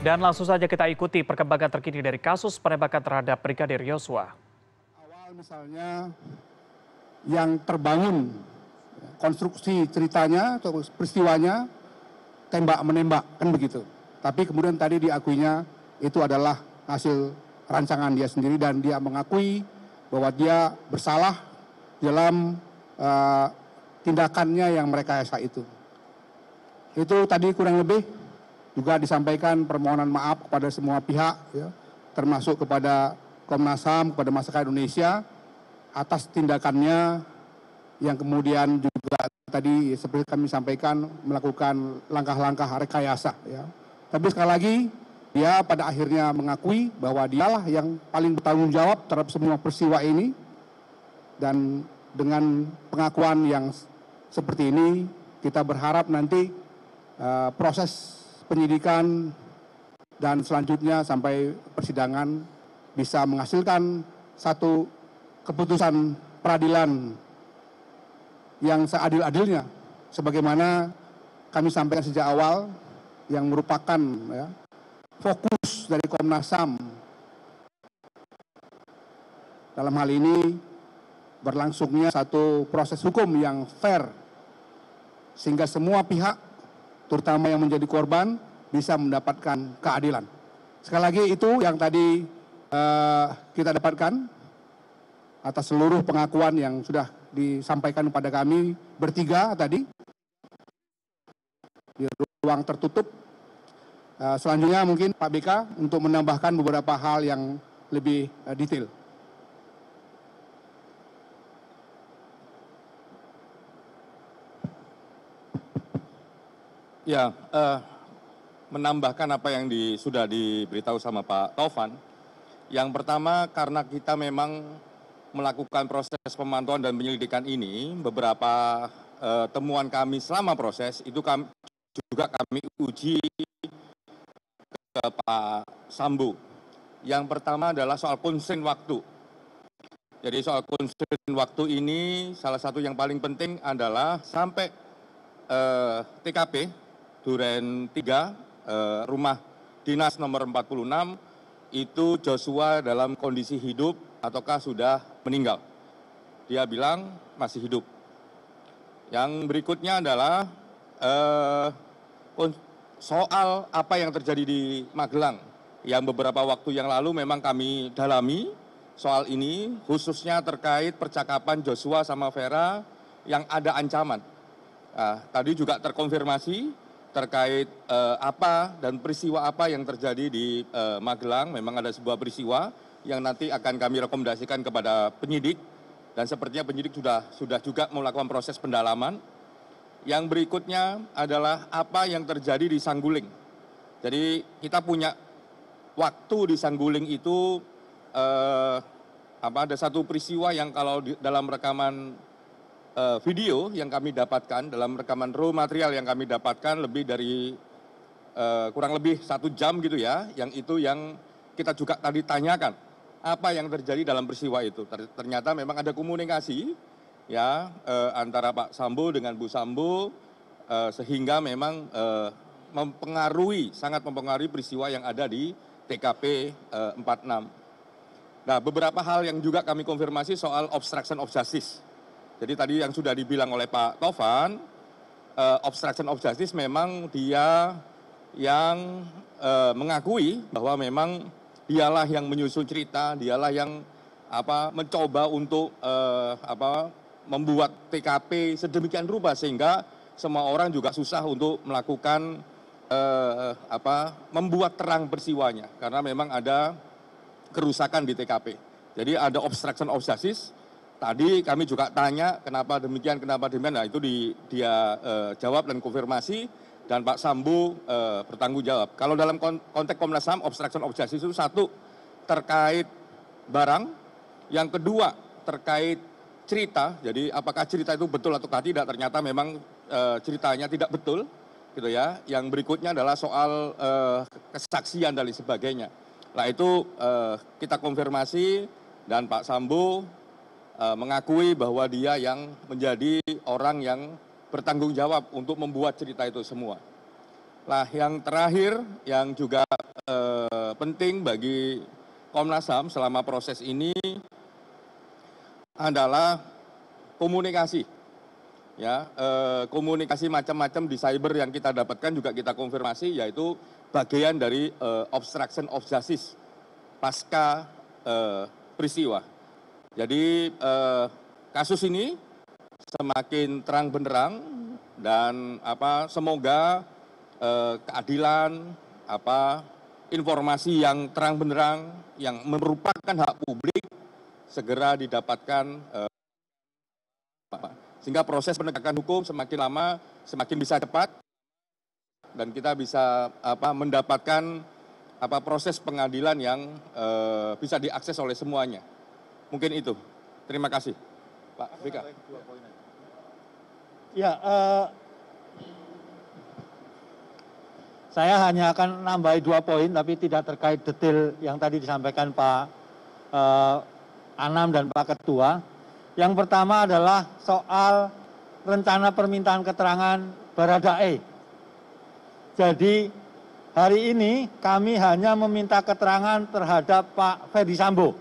Dan langsung saja kita ikuti perkembangan terkini dari kasus penembakan terhadap Brigadir Yosua. Awal misalnya yang terbangun konstruksi ceritanya atau peristiwanya tembak-menembak kan begitu. Tapi kemudian tadi diakuinya itu adalah hasil rancangan dia sendiri dan dia mengakui bahwa dia bersalah dalam tindakannya yang merekayasa itu. Itu tadi kurang lebih juga disampaikan permohonan maaf kepada semua pihak, ya, termasuk kepada Komnas HAM, kepada masyarakat Indonesia atas tindakannya yang kemudian juga tadi seperti kami sampaikan melakukan langkah-langkah rekayasa. Ya. Tapi sekali lagi dia pada akhirnya mengakui bahwa dialah yang paling bertanggung jawab terhadap semua peristiwa ini, dan dengan pengakuan yang seperti ini kita berharap nanti proses penyidikan dan selanjutnya sampai persidangan bisa menghasilkan satu keputusan peradilan yang seadil-adilnya sebagaimana kami sampaikan sejak awal, yang merupakan ya, fokus dari Komnas HAM dalam hal ini berlangsungnya satu proses hukum yang fair sehingga semua pihak terutama yang menjadi korban bisa mendapatkan keadilan. Sekali lagi itu yang tadi kita dapatkan atas seluruh pengakuan yang sudah disampaikan kepada kami bertiga tadi di ruang tertutup. Selanjutnya mungkin Pak BK untuk menambahkan beberapa hal yang lebih detail. Ya, menambahkan apa yang sudah diberitahu sama Pak Taufan. Yang pertama, karena kita memang melakukan proses pemantauan dan penyelidikan ini, beberapa temuan kami selama proses itu juga kami uji ke Pak Sambo. Yang pertama adalah soal konsen waktu. Jadi soal konsen waktu ini salah satu yang paling penting adalah sampai TKP Duren 3, rumah dinas nomor 46, itu Joshua dalam kondisi hidup ataukah sudah meninggal. Dia bilang masih hidup. Yang berikutnya adalah soal apa yang terjadi di Magelang. Yang beberapa waktu yang lalu memang kami dalami soal ini, khususnya terkait percakapan Joshua sama Vera yang ada ancaman. Tadi juga terkonfirmasi terkait apa dan peristiwa apa yang terjadi di Magelang. Memang ada sebuah peristiwa yang nanti akan kami rekomendasikan kepada penyidik, dan sepertinya penyidik sudah juga melakukan proses pendalaman. Yang berikutnya adalah apa yang terjadi di Sangguling. Jadi kita punya waktu di Sangguling itu ada satu peristiwa yang kalau dalam rekaman video yang kami dapatkan, dalam rekaman raw material yang kami dapatkan lebih dari kurang lebih 1 jam gitu ya, yang itu yang kita juga tadi tanyakan apa yang terjadi dalam peristiwa itu. Ternyata memang ada komunikasi ya antara Pak Sambo dengan Bu Sambo sehingga memang sangat mempengaruhi peristiwa yang ada di TKP 46. Nah, beberapa hal yang juga kami konfirmasi soal obstruction of justice. Jadi tadi yang sudah dibilang oleh Pak Taufan, obstruction of justice memang dia yang mengakui bahwa memang dialah yang menyusun cerita, dialah yang mencoba untuk membuat TKP sedemikian rupa sehingga semua orang juga susah untuk melakukan membuat terang peristiwanya karena memang ada kerusakan di TKP. Jadi ada obstruction of justice. Tadi kami juga tanya kenapa demikian. Nah itu dia jawab dan konfirmasi, dan Pak Sambo bertanggung jawab. Kalau dalam konteks Komnas HAM, obstruction of justice itu satu terkait barang, yang kedua terkait cerita. Jadi apakah cerita itu betul atau tidak? Ternyata memang ceritanya tidak betul, gitu ya. Yang berikutnya adalah soal kesaksian dan sebagainya. Nah itu kita konfirmasi dan Pak Sambo mengakui bahwa dia yang menjadi orang yang bertanggung jawab untuk membuat cerita itu semua. Nah, yang terakhir yang juga penting bagi Komnas HAM selama proses ini adalah komunikasi. Ya, komunikasi macam-macam di cyber yang kita dapatkan juga kita konfirmasi, yaitu bagian dari obstruction of justice pasca peristiwa. Jadi kasus ini semakin terang benderang dan semoga keadilan, informasi yang terang benderang yang merupakan hak publik segera didapatkan, sehingga proses penegakan hukum semakin lama semakin bisa cepat dan kita bisa mendapatkan proses pengadilan yang bisa diakses oleh semuanya. Mungkin itu. Terima kasih, Pak BK. Ya, saya hanya akan nambahi 2 poin, tapi tidak terkait detail yang tadi disampaikan Pak Anam dan Pak Ketua. Yang pertama adalah soal rencana permintaan keterangan Baradae. Jadi hari ini kami hanya meminta keterangan terhadap Pak Ferdi Sambo.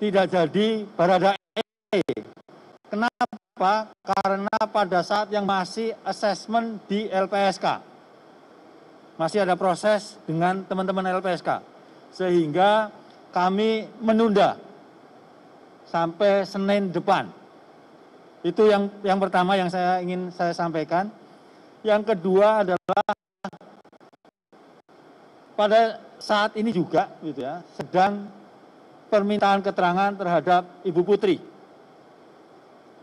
Tidak jadi Baradae. Kenapa? Karena pada saat yang masih assessment di LPSK. Masih ada proses dengan teman-teman LPSK. Sehingga kami menunda sampai Senin depan. Itu yang pertama yang ingin saya sampaikan. Yang kedua adalah pada saat ini juga gitu ya, sedang permintaan keterangan terhadap Ibu Putri.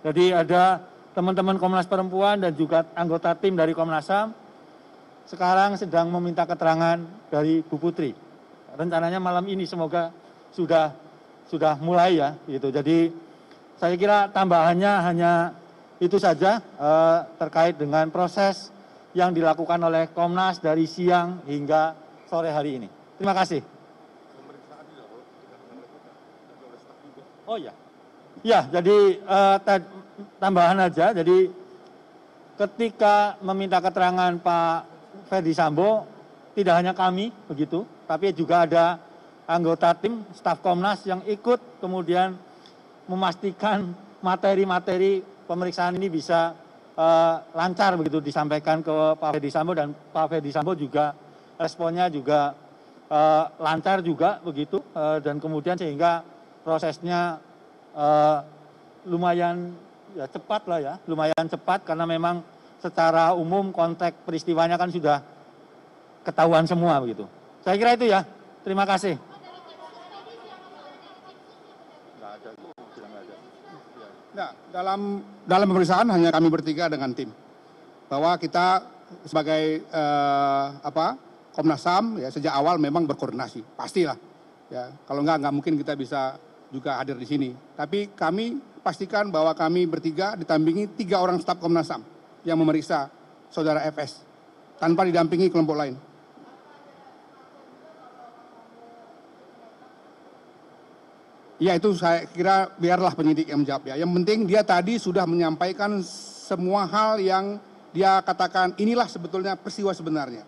Jadi ada teman-teman Komnas Perempuan dan juga anggota tim dari Komnas HAM sekarang sedang meminta keterangan dari Bu Putri. Rencananya malam ini semoga sudah mulai ya gitu. Jadi saya kira tambahannya hanya itu saja terkait dengan proses yang dilakukan oleh Komnas dari siang hingga sore hari ini. Terima kasih. Oh ya. Ya, jadi tambahan aja. Jadi ketika meminta keterangan Pak Ferdi Sambo, tidak hanya kami begitu, tapi juga ada anggota tim staf Komnas yang ikut kemudian memastikan materi-materi pemeriksaan ini bisa lancar begitu disampaikan ke Pak Ferdi Sambo, dan Pak Ferdi Sambo juga responnya juga lancar juga begitu, dan kemudian sehingga prosesnya lumayan ya cepat lah ya, lumayan cepat karena memang secara umum konteks peristiwanya kan sudah ketahuan semua begitu. Saya kira itu ya. Terima kasih. Nah, dalam pemeriksaan hanya kami bertiga dengan tim. Bahwa kita sebagai Komnas HAM ya sejak awal memang berkoordinasi, pastilah. Ya, kalau nggak mungkin kita bisa juga hadir di sini. Tapi kami pastikan bahwa kami bertiga ditampingi 3 orang staf Komnas HAM yang memeriksa saudara FS tanpa didampingi kelompok lain. Ya itu saya kira biarlah penyidik yang menjawab ya. Yang penting dia tadi sudah menyampaikan semua hal yang dia katakan inilah sebetulnya peristiwa sebenarnya.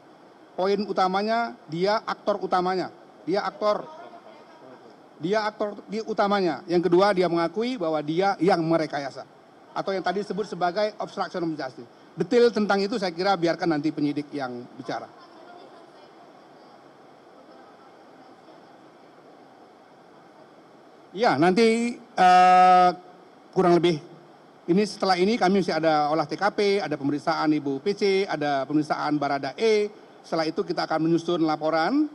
Poin utamanya dia aktor utamanya. Dia aktor di utamanya. Yang kedua dia mengakui bahwa dia yang merekayasa. Atau yang tadi disebut sebagai obstruction of justice. Detail tentang itu saya kira biarkan nanti penyidik yang bicara. Ya, nanti kurang lebih ini setelah ini kami masih ada olah TKP, ada pemeriksaan Ibu PC, ada pemeriksaan Baradae. Setelah itu kita akan menyusun laporan,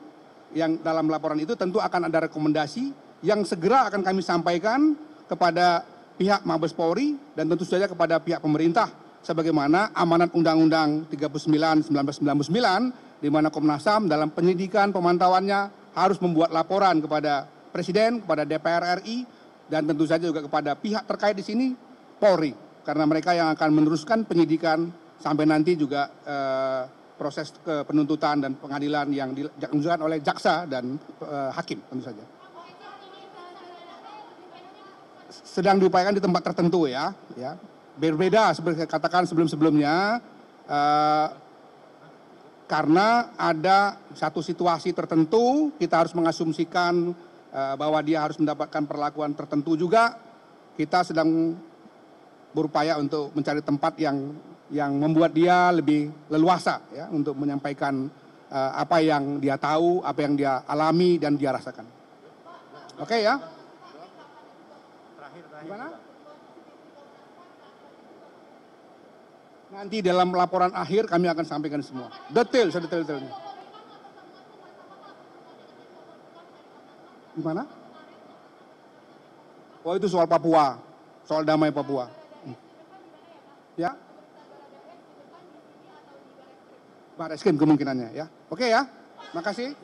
yang dalam laporan itu tentu akan ada rekomendasi yang segera akan kami sampaikan kepada pihak Mabes Polri dan tentu saja kepada pihak pemerintah sebagaimana amanat Undang-Undang 39/1999 di mana Komnas HAM dalam penyidikan pemantauannya harus membuat laporan kepada Presiden, kepada DPR RI dan tentu saja juga kepada pihak terkait di sini Polri karena mereka yang akan meneruskan penyidikan sampai nanti juga proses ke penuntutan dan pengadilan yang dilakukan oleh jaksa dan hakim tentu saja. Sedang diupayakan di tempat tertentu ya. Berbeda seperti katakan sebelum-sebelumnya. karena ada satu situasi tertentu kita harus mengasumsikan bahwa dia harus mendapatkan perlakuan tertentu juga. Kita sedang berupaya untuk mencari tempat yang membuat dia lebih leluasa ya untuk menyampaikan apa yang dia tahu, apa yang dia alami dan dia rasakan. Oke ya? Gimana? Nanti dalam laporan akhir kami akan sampaikan semua. Detail, sedetail-detailnya. Gimana? Oh itu soal Papua, soal damai Papua. Ya? Barreskrim kemungkinannya ya. Oke ya, makasih.